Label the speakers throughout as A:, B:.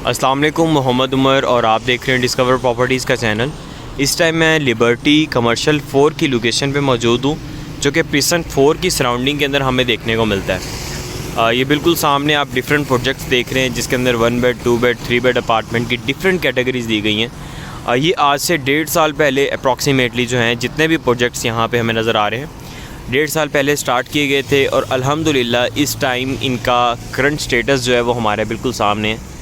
A: अस्सलाम वालेकुम, मोहम्मद उमर और आप देख रहे हैं डिस्कवर प्रॉपर्टीज़ का चैनल। इस टाइम मैं लिबर्टी कमर्शियल 4 की लोकेशन पे मौजूद हूँ, जो कि प्रिसन 4 की सराउंडिंग के अंदर हमें देखने को मिलता है। ये बिल्कुल सामने आप डिफरेंट प्रोजेक्ट्स देख रहे हैं, जिसके अंदर 1 बेड 2 बेड 3 बेड अपार्टमेंट की डिफरेंट कैटेगरीज़ दी गई हैं। ये आज से 1.5 साल पहले अप्रॉक्सीमेटली जो हैं जितने भी प्रोजेक्ट्स यहाँ पे हमें नज़र आ रहे हैं, 1.5 साल पहले स्टार्ट किए गए थे और अल्हम्दुलिल्लाह इस टाइम इनका करंट स्टेटस जो है वो हमारे बिल्कुल सामने है।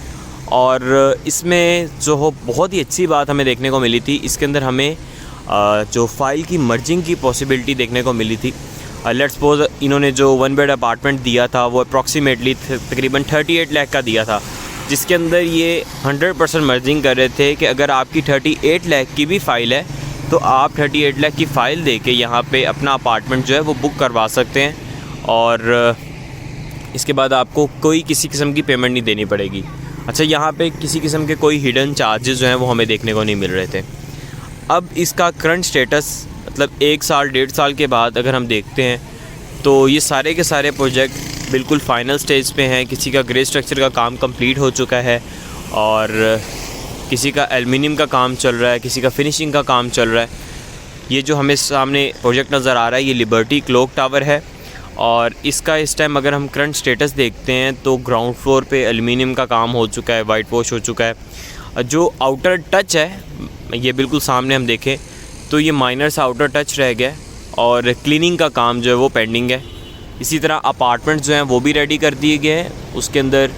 A: और इसमें जो हो बहुत ही अच्छी बात हमें देखने को मिली थी, इसके अंदर हमें जो फ़ाइल की मर्जिंग की पॉसिबिलिटी देखने को मिली थी। लेट्स सपोज इन्होंने जो 1 बेड अपार्टमेंट दिया था वो अप्रॉक्सीमेटली तकरीबन 38 लाख का दिया था, जिसके अंदर ये 100% मर्जिंग कर रहे थे कि अगर आपकी 38 लाख की भी फ़ाइल है तो आप 38 लाख की फ़ाइल दे के यहाँ पे अपना अपार्टमेंट जो है वो बुक करवा सकते हैं और इसके बाद आपको कोई किसी किस्म की पेमेंट नहीं देनी पड़ेगी। अच्छा, यहाँ पे किसी किस्म के कोई हिडन चार्जेस जो हैं वो हमें देखने को नहीं मिल रहे थे। अब इसका करंट स्टेटस मतलब 1 साल 1.5 साल के बाद अगर हम देखते हैं तो ये सारे के सारे प्रोजेक्ट बिल्कुल फ़ाइनल स्टेज पे हैं। किसी का ग्रे स्ट्रक्चर का काम कंप्लीट हो चुका है और किसी का एल्युमिनियम का काम चल रहा है, किसी का फिनिशिंग का काम चल रहा है। ये जो हमें सामने प्रोजेक्ट नज़र आ रहा है ये लिबर्टी क्लॉक टावर है और इसका इस टाइम अगर हम करंट स्टेटस देखते हैं तो ग्राउंड फ्लोर पे एल्युमिनियम का काम हो चुका है, वाइट वॉश हो चुका है। जो आउटर टच है ये बिल्कुल सामने हम देखें तो ये माइनर सा आउटर टच रह गया और क्लीनिंग का काम जो है वो पेंडिंग है। इसी तरह अपार्टमेंट्स जो हैं वो भी रेडी कर दिए गए हैं, उसके अंदर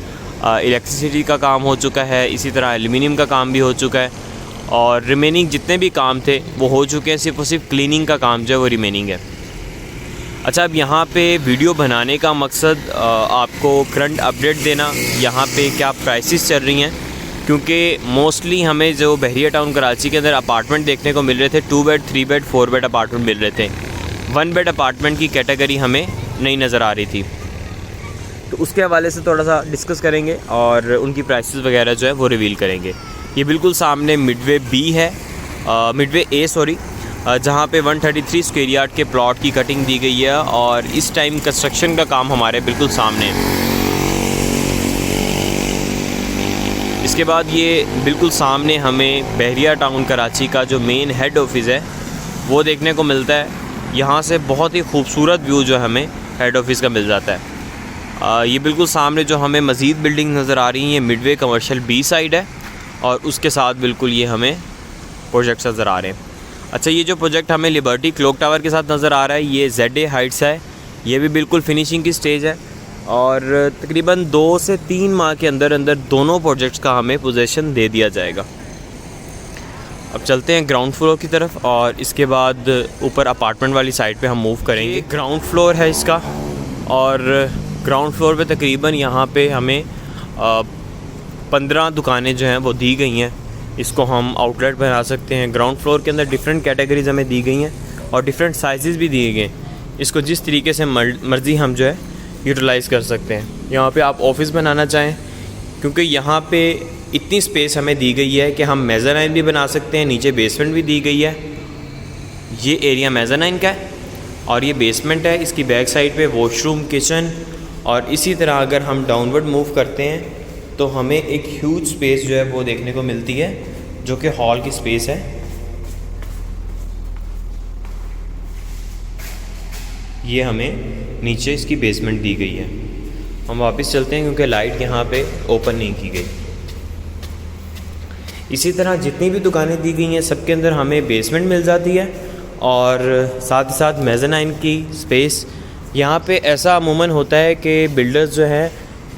A: इलेक्ट्रिसिटी का काम हो चुका है, इसी तरह एल्युमिनियम का काम भी हो चुका है और रिमेनिंग जितने भी काम थे वो हो चुके हैं। सिर्फ और सिर्फ क्लीनिंग का काम जो है वो रिमेनिंग है। अच्छा, अब यहाँ पे वीडियो बनाने का मकसद आपको करंट अपडेट देना, यहाँ पे क्या प्राइसेस चल रही हैं, क्योंकि मोस्टली हमें जो बहरिया टाउन कराची के अंदर अपार्टमेंट देखने को मिल रहे थे 2 बेड 3 बेड 4 बेड अपार्टमेंट मिल रहे थे। 1 बेड अपार्टमेंट की कैटेगरी हमें नहीं नज़र आ रही थी, तो उसके हवाले से थोड़ा सा डिस्कस करेंगे और उनकी प्राइसेस वगैरह जो है वो रिवील करेंगे। ये बिल्कुल सामने मिडवे बी है, मिडवे ए सॉरी, जहाँ पे 133 स्क्वायर यार्ड के प्लॉट की कटिंग दी गई है और इस टाइम कंस्ट्रक्शन का काम हमारे बिल्कुल सामने है। इसके बाद ये बिल्कुल सामने हमें बहरिया टाउन कराची का जो मेन हेड ऑफिस है वो देखने को मिलता है। यहाँ से बहुत ही खूबसूरत व्यू जो हमें हेड ऑफिस का मिल जाता है। ये बिल्कुल सामने जो हमें मज़ीद बिल्डिंग नज़र आ रही हैं ये मिडवे कमर्शियल बी साइड है और उसके साथ बिल्कुल ये हमें प्रोजेक्ट्स नज़र आ रहे हैं। अच्छा, ये जो प्रोजेक्ट हमें लिबर्टी क्लॉक टावर के साथ नज़र आ रहा है ये ZA हाइट्स है। ये भी बिल्कुल फिनिशिंग की स्टेज है और तकरीबन 2 से 3 माह के अंदर अंदर दोनों प्रोजेक्ट्स का हमें पोजीशन दे दिया जाएगा। अब चलते हैं ग्राउंड फ्लोर की तरफ और इसके बाद ऊपर अपार्टमेंट वाली साइड पे हम मूव करेंगे। ग्राउंड फ्लोर है इसका और ग्राउंड फ्लोर पे तकरीबन यहाँ पे हमें 15 दुकानें जो हैं वो दी गई हैं। इसको हम आउटलेट बना सकते हैं। ग्राउंड फ्लोर के अंदर डिफरेंट कैटेगरीज़ हमें दी गई हैं और डिफरेंट साइज़ भी दिए गए हैं। इसको जिस तरीके से मर्ज़ी हम जो है यूटिलाइज़ कर सकते हैं। यहाँ पे आप ऑफ़िस बनाना चाहें, क्योंकि यहाँ पे इतनी स्पेस हमें दी गई है कि हम मेज़ानाइन भी बना सकते हैं, नीचे बेसमेंट भी दी गई है। ये एरिया मेज़ानाइन का है और ये बेसमेंट है। इसकी बैक साइड पे वॉशरूम, किचन और इसी तरह अगर हम डाउनवर्ड मूव करते हैं तो हमें एक ह्यूज स्पेस जो है वो देखने को मिलती है, जो कि हॉल की स्पेस है। ये हमें नीचे इसकी बेसमेंट दी गई है। हम वापस चलते हैं क्योंकि लाइट यहाँ पे ओपन नहीं की गई। इसी तरह जितनी भी दुकानें दी गई हैं सबके अंदर हमें बेसमेंट मिल जाती है और साथ ही साथ मेज़ानाइन की स्पेस। यहाँ पे ऐसा अमूमन होता है कि बिल्डर्स जो है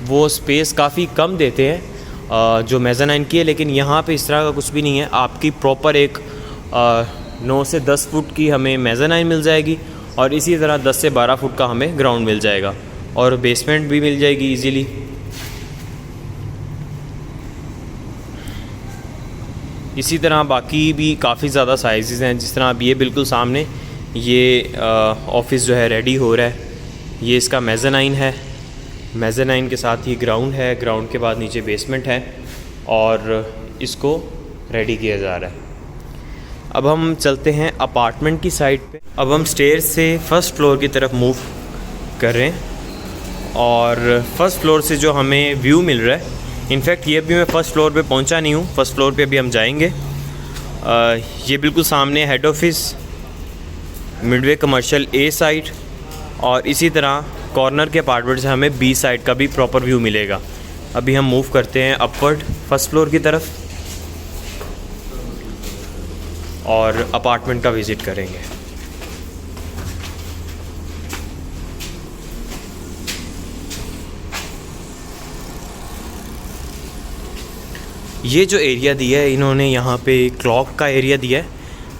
A: वो स्पेस काफ़ी कम देते हैं जो मेज़ानाइन की है, लेकिन यहाँ पे इस तरह का कुछ भी नहीं है। आपकी प्रॉपर एक 9 से 10 फुट की हमें मेज़ानाइन मिल जाएगी और इसी तरह 10 से 12 फुट का हमें ग्राउंड मिल जाएगा और बेसमेंट भी मिल जाएगी इजीली। इसी तरह बाकी भी काफ़ी ज़्यादा साइज़ हैं। जिस तरह अब ये बिल्कुल सामने ये ऑफिस जो है रेडी हो रहा है। ये इसका मेज़ानाइन है, मेज़ानाइन के साथ ही ग्राउंड है, ग्राउंड के बाद नीचे बेसमेंट है और इसको रेडी किया जा रहा है। अब हम चलते हैं अपार्टमेंट की साइड पे। अब हम स्टेयर से फर्स्ट फ्लोर की तरफ मूव कर रहे हैं और फर्स्ट फ्लोर से जो हमें व्यू मिल रहा है इनफैक्ट ये अभी मैं फ़र्स्ट फ्लोर पे पहुंचा नहीं हूँ, फ़र्स्ट फ्लोर पे अभी हम जाएंगे। ये बिल्कुल सामने हेड ऑफिस, मिडवे कमर्शियल ए साइड, और इसी तरह कॉर्नर के अपार्टमेंट से हमें बी साइड का भी प्रॉपर व्यू मिलेगा। अभी हम मूव करते हैं अपवर्ड फर्स्ट फ्लोर की तरफ और अपार्टमेंट का विज़िट करेंगे। ये जो एरिया दिया है इन्होंने, यहाँ पे क्लॉक का एरिया दिया है,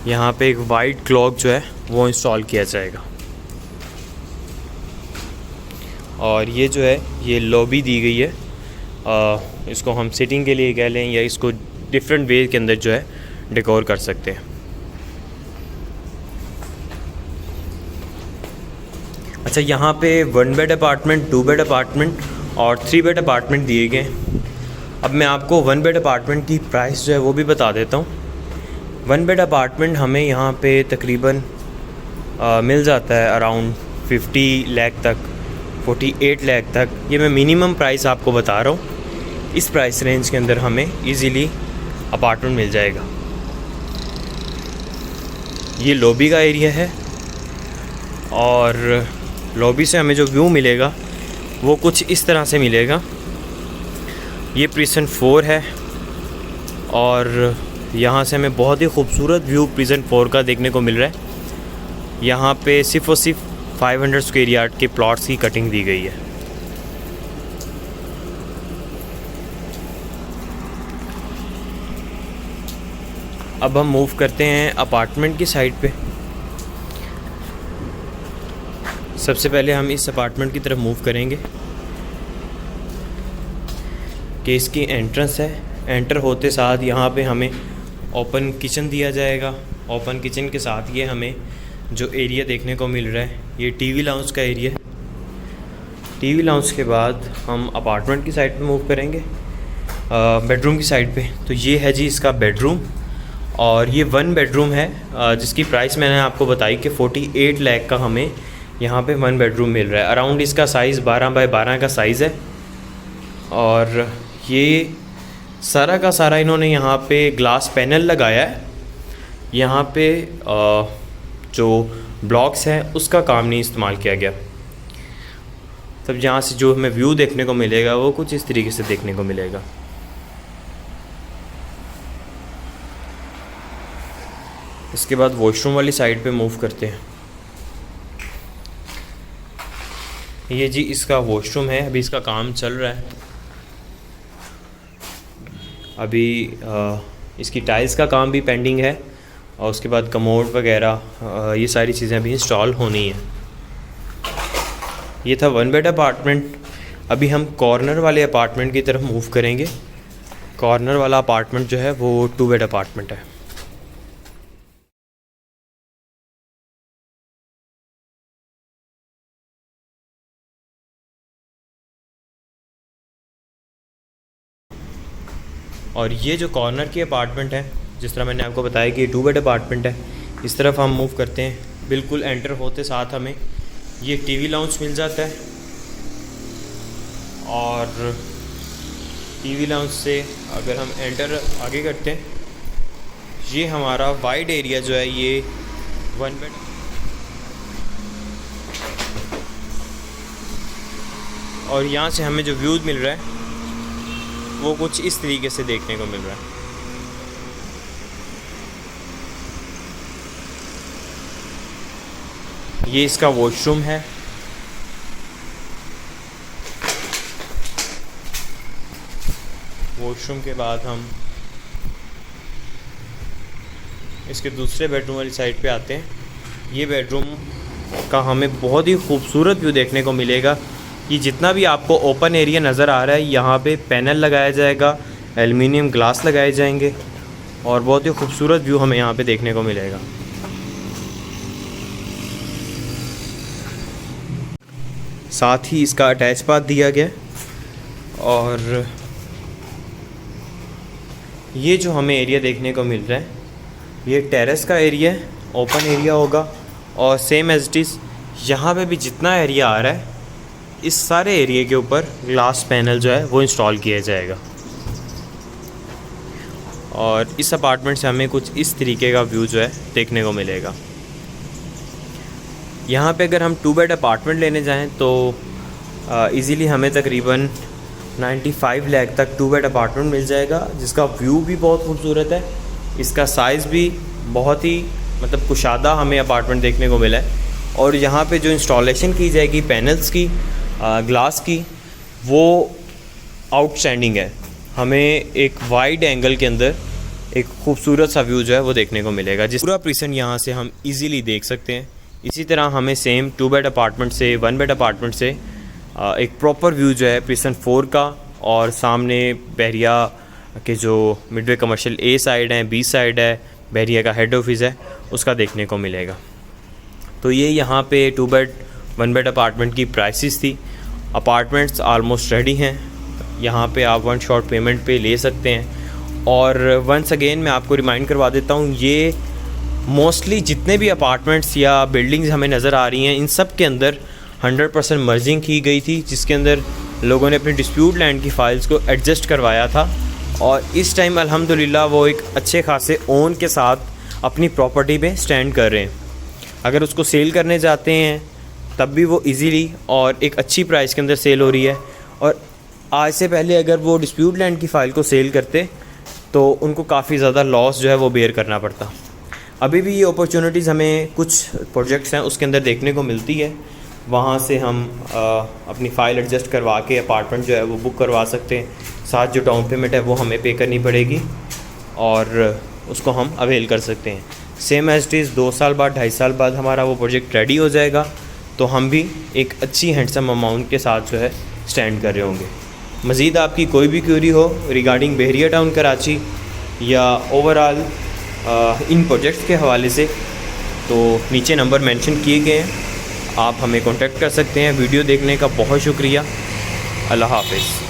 A: यहाँ पे एक वाइट क्लॉक जो है वो इंस्टॉल किया जाएगा। और ये जो है ये लॉबी दी गई है, इसको हम सिटिंग के लिए कह लें या इसको डिफरेंट वे के अंदर जो है डेकोर कर सकते हैं। अच्छा, यहाँ पे 1 बेड अपार्टमेंट, 2 बेड अपार्टमेंट और 3 बेड अपार्टमेंट दिए गए। अब मैं आपको 1 बेड अपार्टमेंट की प्राइस जो है वो भी बता देता हूँ। 1 बेड अपार्टमेंट हमें यहाँ पे तकरीबन मिल जाता है अराउंड 50 लाख तक, 48 लाख तक। ये मैं मिनिमम प्राइस आपको बता रहा हूँ। इस प्राइस रेंज के अंदर हमें इजीली अपार्टमेंट मिल जाएगा। ये लॉबी का एरिया है और लॉबी से हमें जो व्यू मिलेगा वो कुछ इस तरह से मिलेगा। ये प्रिसन 4 है और यहाँ से हमें बहुत ही खूबसूरत व्यू प्रिसन 4 का देखने को मिल रहा है। यहाँ पे सिर्फ़ और सिर्फ 500 स्क्वायर यार्ड के प्लॉट्स की कटिंग दी गई है। अब हम मूव करते हैं अपार्टमेंट की साइड पे। सबसे पहले हम इस अपार्टमेंट की तरफ मूव करेंगे कि इसकी एंट्रेंस है। एंटर होते साथ यहाँ पे हमें ओपन किचन दिया जाएगा। ओपन किचन के साथ ये हमें जो एरिया देखने को मिल रहा है ये टीवी लाउंज का एरिया है। टीवी लाउंज के बाद हम अपार्टमेंट की साइड पे मूव करेंगे, बेडरूम की साइड पे। तो ये है जी इसका बेडरूम, और ये 1 बेडरूम है जिसकी प्राइस मैंने आपको बताई कि 48 लाख का हमें यहाँ पे 1 बेडरूम मिल रहा है। अराउंड इसका साइज़ 12 बाय 12 का साइज़ है। और ये सारा का सारा इन्होंने यहाँ पे ग्लास पैनल लगाया है। यहाँ पे जो ब्लॉक्स हैं उसका काम नहीं इस्तेमाल किया गया। तब यहाँ से जो हमें व्यू देखने को मिलेगा वो कुछ इस तरीके से देखने को मिलेगा। इसके बाद वॉशरूम वाली साइड पे मूव करते हैं। ये जी इसका वॉशरूम है, अभी इसका काम चल रहा है। अभी इसकी टाइल्स का काम भी पेंडिंग है और उसके बाद कमोड वगैरह ये सारी चीज़ें अभी इंस्टॉल होनी है। ये था 1 बेड अपार्टमेंट। अभी हम कॉर्नर वाले अपार्टमेंट की तरफ मूव करेंगे। कॉर्नर वाला अपार्टमेंट जो है वो 2 बेड अपार्टमेंट है। और ये जो कॉर्नर की अपार्टमेंट है, जिस तरह मैंने आपको बताया कि 2 बेड अपार्टमेंट है, इस तरफ हम मूव करते हैं। बिल्कुल एंटर होते साथ हमें ये टीवी लाउंज मिल जाता है। और टीवी लाउंज से अगर हम एंटर आगे करते हैं, ये हमारा वाइड एरिया जो है ये 1 बेड, और यहाँ से हमें जो व्यू मिल रहा है वो कुछ इस तरीके से देखने को मिल रहा है। ये इसका वॉशरूम है। वॉशरूम के बाद हम इसके दूसरे बेडरूम वाली साइड पे आते हैं। ये बेडरूम का हमें बहुत ही खूबसूरत व्यू देखने को मिलेगा। ये जितना भी आपको ओपन एरिया नज़र आ रहा है, यहाँ पे पैनल लगाया जाएगा, एल्युमिनियम ग्लास लगाए जाएंगे और बहुत ही खूबसूरत व्यू हमें यहाँ पे देखने को मिलेगा। साथ ही इसका अटैच बाथ दिया गया। और ये जो हमें एरिया देखने को मिल रहा है ये टेरेस का एरिया है, ओपन एरिया होगा। और सेम एज इट इज़ यहाँ पे भी जितना एरिया आ रहा है इस सारे एरिया के ऊपर ग्लास पैनल जो है वो इंस्टॉल किया जाएगा। और इस अपार्टमेंट से हमें कुछ इस तरीके का व्यू जो है देखने को मिलेगा। यहाँ पे अगर हम 2 बेड अपार्टमेंट लेने जाएं तो इजीली हमें तकरीबन 95 लाख तक 2 बेड अपार्टमेंट मिल जाएगा, जिसका व्यू भी बहुत खूबसूरत है। इसका साइज़ भी बहुत ही मतलब कुशादा हमें अपार्टमेंट देखने को मिला है। और यहाँ पे जो इंस्टॉलेशन की जाएगी पैनल्स की, ग्लास की, वो आउटस्टैंडिंग है। हमें एक वाइड एंगल के अंदर एक खूबसूरत सा व्यू जो है वो देखने को मिलेगा, जिस पूरा प्रिसन यहाँ से हम इजीली देख सकते हैं। इसी तरह हमें सेम 2 बेड अपार्टमेंट से 1 बेड अपार्टमेंट से एक प्रॉपर व्यू जो है प्रिसन 4 का और सामने बहरिया के जो मिडवे कमर्शियल ए साइड है, बी साइड है, बहरिया का हेड ऑफिस है, उसका देखने को मिलेगा। तो ये यहाँ पे 2 बेड 1 बेड अपार्टमेंट की प्राइसेस थी। अपार्टमेंट्स ऑलमोस्ट रेडी हैं, यहाँ पे आप 1 शॉट पेमेंट पे ले सकते हैं। और वंस अगेन मैं आपको रिमाइंड करवा देता हूँ, ये मोस्टली जितने भी अपार्टमेंट्स या बिल्डिंग्स हमें नज़र आ रही हैं, इन सब के अंदर 100% मर्जिंग की गई थी, जिसके अंदर लोगों ने अपनी डिस्प्यूट लैंड की फ़ाइल्स को एडजस्ट करवाया था। और इस टाइम अल्हम्दुलिल्लाह वो एक अच्छे खासे ओन के साथ अपनी प्रॉपर्टी पे स्टैंड कर रहे हैं। अगर उसको सेल करने जाते हैं तब भी वो इजीली और एक अच्छी प्राइस के अंदर सेल हो रही है। और आज से पहले अगर वो डिस्प्यूट लैंड की फ़ाइल को सेल करते तो उनको काफ़ी ज़्यादा लॉस जो है वो बेयर करना पड़ता। अभी भी ये अपॉर्चुनिटीज़ हमें कुछ प्रोजेक्ट्स हैं उसके अंदर देखने को मिलती है। वहाँ से हम अपनी फ़ाइल एडजस्ट करवा के अपार्टमेंट जो है वो बुक करवा सकते हैं। साथ जो डाउन पेमेंट है वो हमें पे करनी पड़ेगी और उसको हम अवेल कर सकते हैं। सेम एज इट इज़ 2 साल बाद 2.5 साल बाद हमारा वो प्रोजेक्ट रेडी हो जाएगा तो हम भी एक अच्छी हैंडसम अमाउंट के साथ जो है स्टैंड कर रहे होंगे। मज़ीद आपकी कोई भी क्वेरी हो रिगार्डिंग बहरिया टाउन कराची या ओवरऑल इन प्रोजेक्ट्स के हवाले से तो नीचे नंबर मेंशन किए गए हैं, आप हमें कांटेक्ट कर सकते हैं। वीडियो देखने का बहुत शुक्रिया। अल्लाह हाफ़िज़।